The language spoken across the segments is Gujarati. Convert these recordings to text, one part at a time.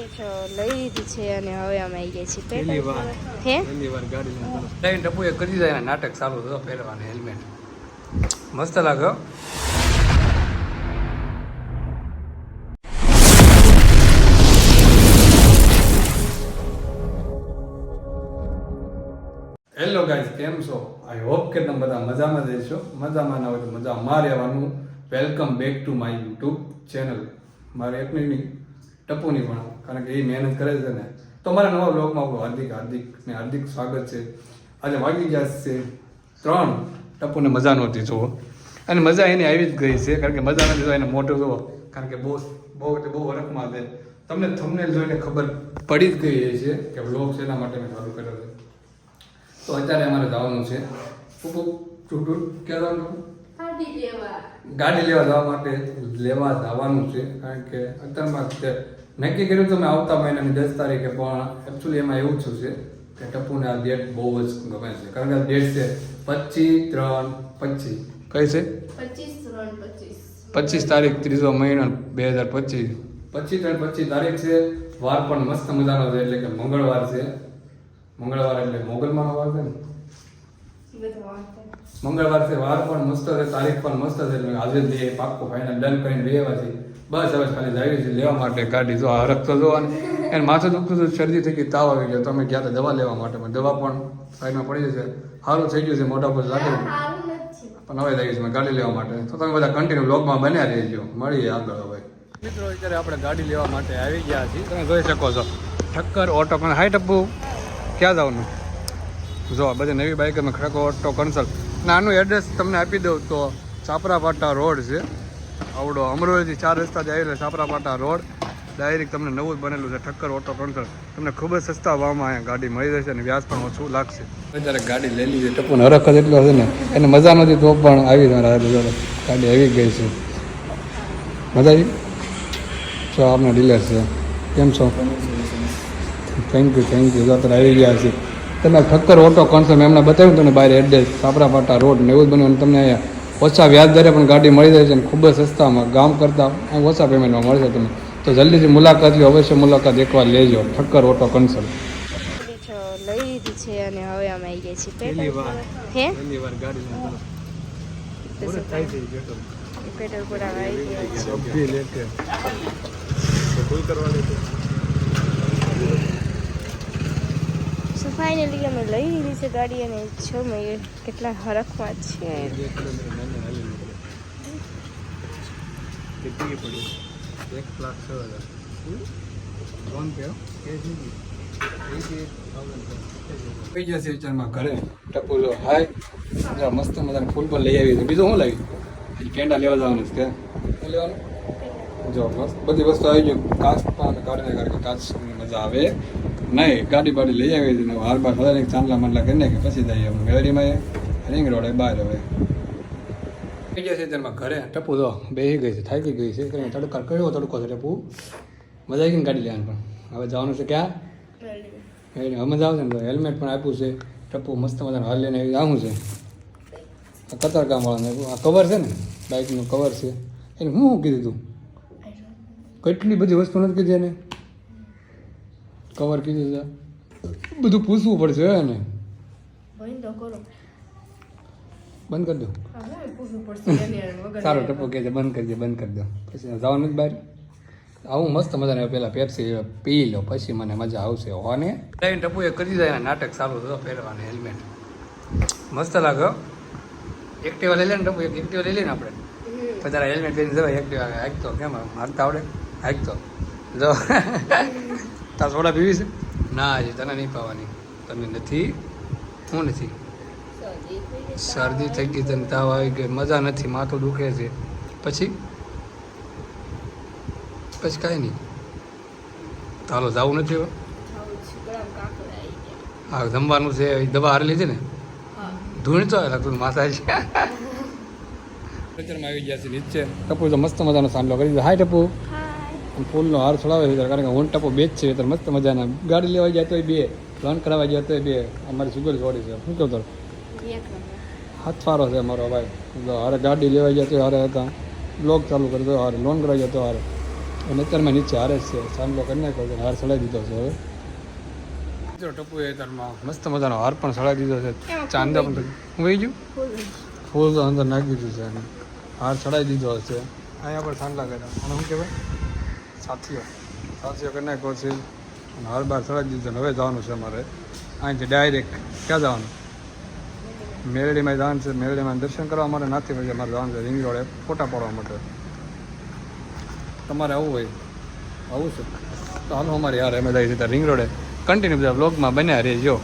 ગાડી લઈ લીધી છે અને હવે અમે આવી ગયા છીએ પહેલી વાર હે ગાડી લઈને ટપુએ કરી જાય નાટક ચાલુ હતો પહેરવાનું હેલ્મેટ મસ્ત લાગ્યો. હેલો ગાઈઝ, કેમ છો? આઈ હોપ કે તમે બધા મજામાં જ છો. મજામાં ના હોય તો મજામાં રહેવાનું. Welcome back to my YouTube channel. મારે એકની નહીં ટપુની પણ, કારણ કે એ મહેનત કરે છે ને. તો મારા નવા બ્લોગમાં આપણું હાર્દિક સ્વાગત છે. આજે વાગી ગયા છે 3. ટપુને મજા નહોતી જુઓ, અને મજા એની આવી જ ગઈ છે, કારણ કે મજા નથી તો એને મોટો જુઓ, કારણ કે બહુ વરખમાં છે. તમને થંબનેલ જોઈને ખબર પડી જ ગઈ છે કે બ્લોગ છે એના માટે મેં ચાલુ કર્યો છે. તો અત્યારે અમારે જવાનું છે ગાડી લેવા જવા માટે જવાનું છે, કારણ કે અત્યારમાં નક્કી કર્યું તો મેં આવતા મહિનાની 10 તારીખે, પણ એકચ્યુઅલી એમાં એવું થયું છે કે ટપુને આ ડેટ બહુ જ ગમે છે, કારણ કે આ ડેટ છે 25/3/25. કઈ છે 25 તારીખ 3રો મહિનો 2025. 25/3/25 તારીખ છે. વાર પણ મસ્ત મજાનો છે, એટલે કે મંગળવાર છે. મંગળવાર એટલે મોગલમાંનો વાર છે ને, મંગળવાર છે. વાર પણ મસ્ત છે, તારીખ પણ મસ્ત છે. એટલે આજે જ પાક્કો ફાઇનલ ડન કરીને લેવા છે. બસ હવે ખાલી જાય છે લેવા માટે ગાડી. જો હરખ તો જો, એને માથું દુખતું હતું, શરદી થઈ ગઈ, તાવ આવી ગયો, તો અમે ગયા હતા દવા લેવા માટે, પણ દવા પણ સાઈડમાં પડી જશે. સારું થઈ ગયું છે, મોઢા પર લાગે, પણ હવે જાય છે ગાડી લેવા માટે. તો તમે બધા કન્ટિન્યુ બ્લોગમાં બન્યા રહેજો. મળીએ આગળ. હવે મિત્રો અત્યારે આપણે ગાડી લેવા માટે આવી ગયા છીએ. તમે જોઈ શકો છો ઠક્કર ઓટો. પણ હાઈ ટપ્પુ, ક્યાં જવાનું? જો બધી નવી બાઇકમાં ઠક્કર ઓટો કન્સલ્ટ. નાનું એડ્રેસ તમને આપી દઉં તો સાપરાપાટા રોડ છે. આવડો અમરોલીથી 4 રસ્તાથી આવેલો સાપરાપાટા રોડ. ડાયરેક્ટ તમને નવું જ બનેલું છે ઠક્કર ઓટો કન્સલ્ટ. તમને ખૂબ જ સસ્તા ભાવમાં અહીંયા ગાડી મળી જશે અને વ્યાજ પણ ઓછું લાગશે. અત્યારે ગાડી લઈ લીધી. ટપ્પુને હરખ જ એટલો છે ને, એને મજા નથી તો પણ આવી ગાડી આવી ગઈ છે. મજા આવી? છો આપના ડીલર છે. કેમ છો? Thank you. જો અત્યારે આવી ગયા છે. તમે ઠક્કર ઓટો કન્સલ્ટ મેં એમને બતાવ્યું તમને બહાર એડ્રેસ સાપરાપાટા રોડ ને એવું જ બન્યું. તમને અહીંયા ઓછા વ્યાજ દરે પણ ગાડી મળી જાય છે અને ખૂબ જ સસ્તામાં, ગામ કરતાં ઓછા પેમેન્ટમાં મળશે તમને. તો જલ્દીથી મુલાકાત લો, અવશ્ય મુલાકાત એકવાર લેજો ઠક્કર ઓટો કન્સલ્ટ. લઈ લીધી છે અને હવે અમે આવી ગયા છીએ પહેલી વાર ગાડી પેટ્રોલ પુરાવા આવી ગયા છે. ફાઇનલી અમે લઈ લીધી છે ગાડી, અને છો મેં કેટલા હરખમાં છે. વિચારમાં ઘરે ટપુ જો હાય મસ્ત મજાનું ફૂલ પર લઈ આવી છે. બીજું શું લાવ્યું? હજી પેંડા લેવા જવાનું છે. કે લેવાનું? જો મસ્ત બધી વસ્તુ આવી ગયું. કાચ પણ કાઢીને, કારણ કે કાચની મજા આવે નહીં. ગાડી બાડી લઈ આવી છે ને વાર બાર બધા ચાંદલા માંડલા કરીને કે પછી જઈએ અમે મેળીમાં રિંગ રોડે બહાર. હવે થઈ ગયા છે તેમાં ઘરે. ટપુ તો બેસી ગઈ છે, થાકી ગઈ છે. તડકો છે ટપુ. મજા આવી ગઈ ને ગાડી લેવાનું. પણ હવે જવાનું છે ક્યાં? હવે મજા આવશે ને. હેલ્મેટ પણ આપ્યું છે. ટપુ મસ્ત મજાનું હાલ લઈને આવી આવું છે. કતારગામવાળાને આ કવર છે ને, બાઇકનું કવર છે. એને હું કીધું તું? કેટલી બધી વસ્તુ નથી કીધી એને. કવર કીધું છે, બધું પૂછવું પડશે એને. બંધ કરી દો. સારું ટપુ કહે છે બંધ કરી દો. પછી જવાનું જ બહાર. આવું મસ્ત મજાને પેલા પેપ્સી પી લો, પછી મને મજા આવશે. હોને ટપુએ કરી જાય નાટક ચાલુ થતો પહેરવાનું હેલ્મેટ. મસ્ત લાગ્યો. એક્ટિવા લઈ લે ને ટપુ, એક્ટિવા લઈ લઈને આપણે બધા હેલ્મેટ પહેરીને જવાય. એક્ટિવા હાંકતો કેમ હાંકતા આવડે? હાંકતો જો. તાર સોડા પીવી છે? ના હજી તને નહીં પાવાની. તને નથી? હું નથી. શરદી થઈ ગઈ, તને તાવ આવી ગયો, મજા નથી, માથું દુખે છે. પછી કાંઈ નહીં. તો હાલો જવું નથી હવે. હા જમવાનું છે. દવા હારી લીધી ને? ધૂણ તો લાગતું માથા છે. આવી ગયા છે નીચે. ટપુ તો મસ્ત મજાનો સાંડલો કરી દીધો. હાય ટપુ. ફૂલનો હાર છોડાવે છે, કારણ કે હું ટપુ બે જ છે. ત્યારે મસ્ત મજાના ગાડી લેવા ગયા તોય 2, લોન કરાવવા ગયા તોય 2. અમારી સુગર છોડી છે. શું કહું તાર હાથવારો છે અમારો ભાઈ. હારે ગાડી લેવા ગયા તો હારે હતા, બ્લોગ ચાલુ કરી દો, હારે લોન કરાવી ગયા તો હારે. અને અત્યારમાં નીચે હારે જ છે સાંભળો કરી નાખ્યો છે હાર ચડાવી દીધો છે હવે ટપુ એ અત્યારમાં મસ્ત મજાનો હાર પણ ચડાવી દીધો છે ચાંદા પણ હું વહી ગયું ફૂલ તો અંદર નાખી દીધું છે અને હાર ચડાવી દીધો છે અહીંયા પણ સાંડલા કર્યા અને શું કહેવાય સાથીઓ કરી નાખ્યો છે અને હાર બાર ચડાવી દીધો હવે જવાનું છે અમારે અહીંથી ડાયરેક્ટ ક્યાં જવાનું મેરડીમાં જવાનું છે મેરડીમાં દર્શન કરવા માટે નાથી પછી અમારે જવાનું છે રિંગ રોડે ફોટા પાડવા માટે તમારે આવું હોય આવું છે તો હાલો અમારે યાર અમે જઈએ છીએ રિંગ રોડે કન્ટિન્યુ બધા બ્લોગમાં બન્યા રહેજો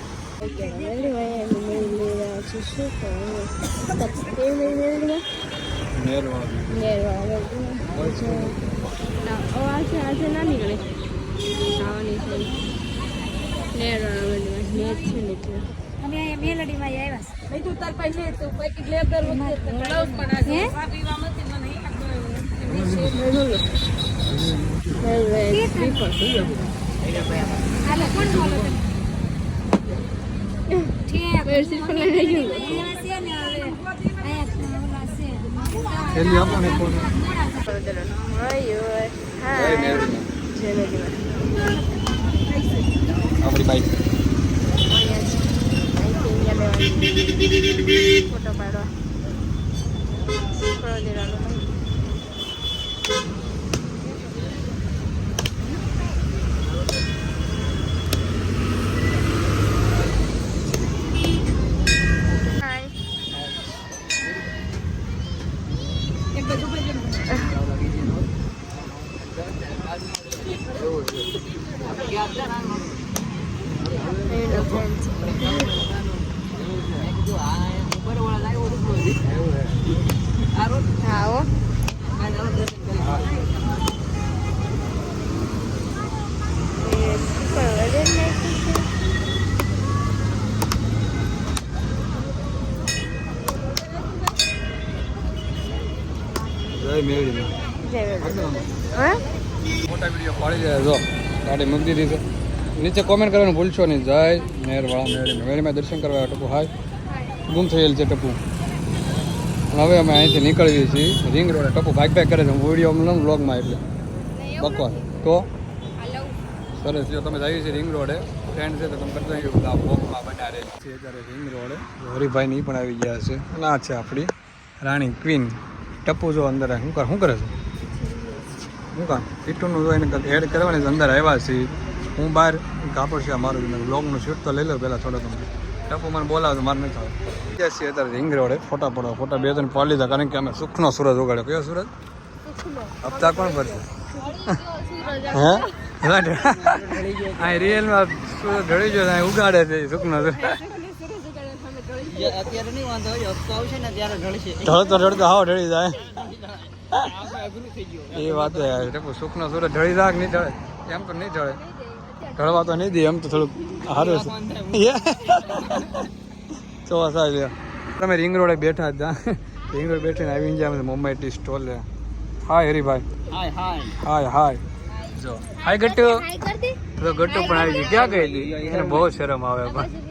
આપણી બાઈક ફોટો પાડવા આવો મોટા વિડીયો પાડી જાય જો ગાડી મૂકી દીધી છે નીચે કોમેન્ટ કરવાનું ભૂલશો નહીં જય મેરવાળા મેળીમાં દર્શન કરવા ટપુ હાય ગુમ થયેલ છે ટપુ હવે અમે અહીંથી નીકળીએ છીએ રિંગ રોડે ટપુ બાઇક કરે છે વિડીયો અમને વ્લોગમાં એટલે બકવાસ તો સરસ જો તમે જઈએ છીએ રિંગ રોડે ફ્રેન્ડ છે તો તમે કરતા વ્લોગમાં બન્યા રહે છે અત્યારે રિંગ રોડે હરિભાઈ ની પણ આવી ગયા છે અને આ છે આપણી રાણી ક્વીન ટપુ જો અંદર શું કરે છે હું કામ ટીટુનું જો એને એડ કરવાની અંદર આવ્યા છીએ હું બહાર કાપડ છે મારું બ્લોગનું શૂટ તો લઈ લો પહેલાં થોડો તમે ટપુ મને બોલાવે તો મારે નથી આવે છીએ અત્યારે રિંગ રોડે ફોટા પડવા ફોટા બે ત્રણ પાડી લીધા કારણ કે અમે સુખનો સૂરજ ઉગાડ્યો કયો સૂરજ હપ્તા કોણ ભરશે હે અહીં રિયલમાં સૂરજ ઢળી ગયો અહીં ઉગાડે છે સુખનો ઢળતો હાવ ઢળી જાય એ વાત ટપુ સુખનો સૂરજ ઢળી જાય નહીં ઢળે એમ તો નહીં ઢળે ઢળવા તો નહીં દે એમ તો થોડુંક સારું છે ચોવા સાહેબ તમે રિંગ રોડે બેઠા હતા રિંગ રોડ બેઠીને આવી ગયા મુંબઈ ટી સ્ટોલ લે હાય હરીભાઈ હાય હાય જો હાય ગટ્ટુ તો ગટ્ટુ પણ આવી ગઈ ક્યાં ગઈ હતી એને બહુ શરમ આવે પણ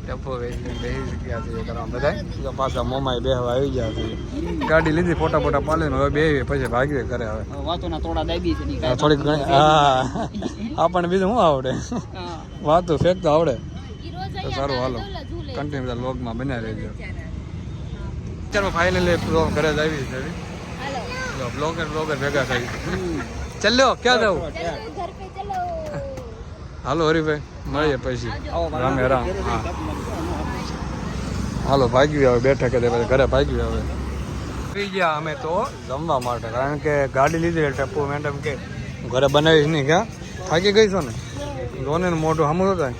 ટપો બેસી ગયા છે કરવા બધા પાછા મોમાઈ બેહવા આવી ગયા છે ગાડી લીધી ફોટા ફોટા પાડીને હવે બે પછી ભાગી કરે હવે થોડીક ઘણી હા આપણને બીજું શું આવડે વાતો ફેંકતો આવડે તો સારું હાલો કન્ટિન્યુ બધા લોગમાં બન્યા રહેજો ચાલો ફાઇનલી ઘરે જ આવી છે બ્લોગર ભેગા થઈ ચાલ્યો ક્યાં જવું હાલો હરીભાઈ મળીએ પછી રામે રામ હા હાલો ભાગ્યું આવે બેઠા કે પછી ઘરે ભાગ્યું આવે આવી ગયા અમે તો જમવા માટે કારણ કે ગાડી લીધી ટપ્પુ મેડમ કે ઘરે બનાવીશ નહીં ક્યાં થાકી ગઈ છો ને જોને મોઢું સામું થાય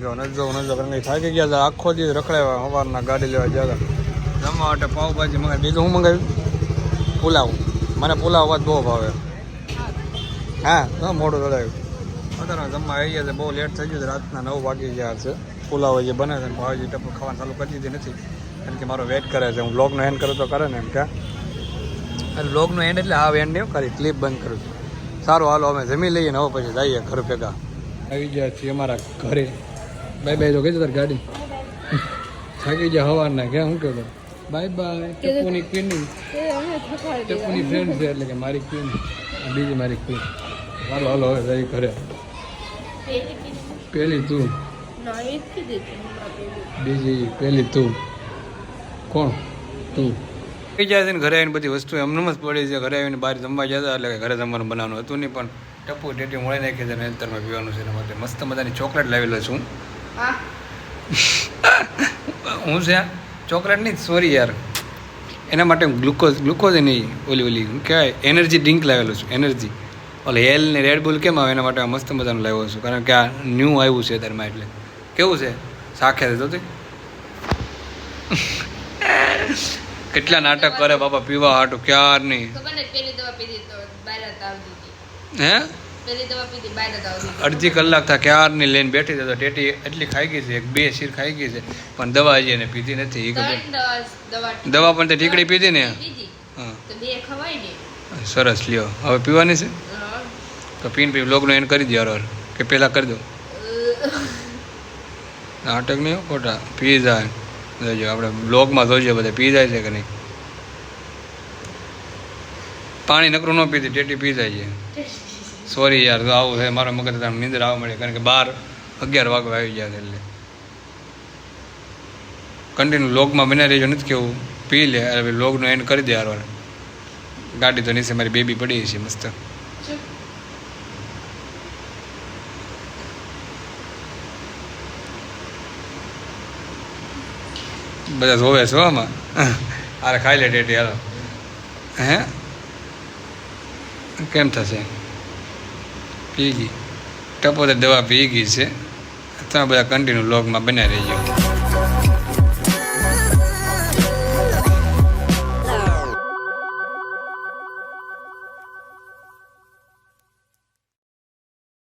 જો નજો કારણ કે થાકી ગયા હતા આખો દિવસ રખડાવ્યા સવારના ગાડી લેવા ગયા હતા જમવા માટે પાવભાજી મંગાવી બીજું શું મંગાવ્યું પુલાવ મને પુલાવ વાત બહુ ભાવે હા મોઢું ચડાવ્યું અત્યારે જમવા આવી ગયા છે બહુ લેટ થઈ ગયું છે રાતના 9 વાગી ગયા છે પુલાવ જે બને છે ભાવજી ટપ્પુ ખાવાનું ચાલુ કરી દીધી નથી કારણ કે મારો વેઇટ કરે છે હું બ્લોગનો એન્ડ કરું તો કરે ને એમ ક્યાં બ્લોગનો એન્ડ એટલે આ એન્ડ નહીં કરી ક્લિપ બંધ કરું છું સારું હાલો અમે જમી લઈએ ને હવે પછી જઈએ ઘર ભેગા આવી ગયા છીએ અમારા ઘરે બાય બાય તો કઈ તારી ગાડી થાકી ગયા હવારના ક્યાં શું કહેતો બાય બાય. ટપ્પુની ક્વીન, અમે થકાડી ટપ્પુની ફ્રેન્ડ છે એટલે કે મારી ક્વીન, બીજી મારી ક્વીન. હાલો હાલો હવે જઈ ઘરે. પેલી તું, બીજી પેલી તું. કોણ તું? થઈ જાય છે ને ઘરે આવીને બધી વસ્તુ એમને જ પડી છે. ઘરે આવીને બહાર જમવા જતા એટલે કે ઘરે જમવાનું બનાવવાનું હતું નહીં, પણ ટપ્પુ ટેટી મળી નાખી છે ને અંતરમાં પીવાનું છે. એના માટે મસ્ત મજાની ચોકલેટ લાવેલો છું. હું છે ચોકલેટ નહીં, સોરી યાર, એના માટે ગ્લુકોઝ નહીં, ઓલી શું કહેવાય, એનર્જી ડ્રિંક લાવેલો છું. એનર્જી ઓલે હેલ ને રેડબુલ કેમ આવે એના માટે મસ્ત મજાનું લાવ્યો છું, કારણ કે આ ન્યૂ આવ્યું છે અત્યારમાં. એટલે કેવું છે સાખે છે તો કેટલા નાટક કરે બાપા પીવા હાટું ક્યાર નહીં. હે અડધી કલાક થા ક્યારની લઈને બેઠી તો ટેટી એટલી ખાઈ ગઈ છે, 1-2 શીર ખાઈ ગઈ છે, પણ દવા હજી એને પીધી નથી. દવા પણ તે ઠીકડી પીધી ને. હા સરસ, લ્યો હવે પીવાની છે તો પીને બ્લોગનો એન્ડ કરી દો યાર, કે પહેલાં કરી દો. નાટક નહીં ખોટા. પી જાય જોજો, આપણે બ્લોગમાં જોજો બધા પી જાય છે કે નહીં. પાણી નકરું ન પીતી, ટેટી પી જાય છે. સોરી યાર, તો આવું છે મારો મગજ નીંદર આવવા મળે, કારણ કે 12-11 વાગવા આવી ગયા છે. એટલે કન્ટિન્યુ લોગમાં બના રહેજો, નથી કેવું પી લે. હવે લોગનો એન્ડ કરી દે યાર. ગાડી તો નીચે મારી બેબી પડી છે મસ્ત. બધા જોવે છો આમાં. અરે ખાઈ લે ટેટી હાલો. હે કેમ થશે? પી ગઈ ટપો તો દવા પી ગઈ છે. તમે બધા કન્ટિન્યુ લોગમાં બન્યા રહીજો.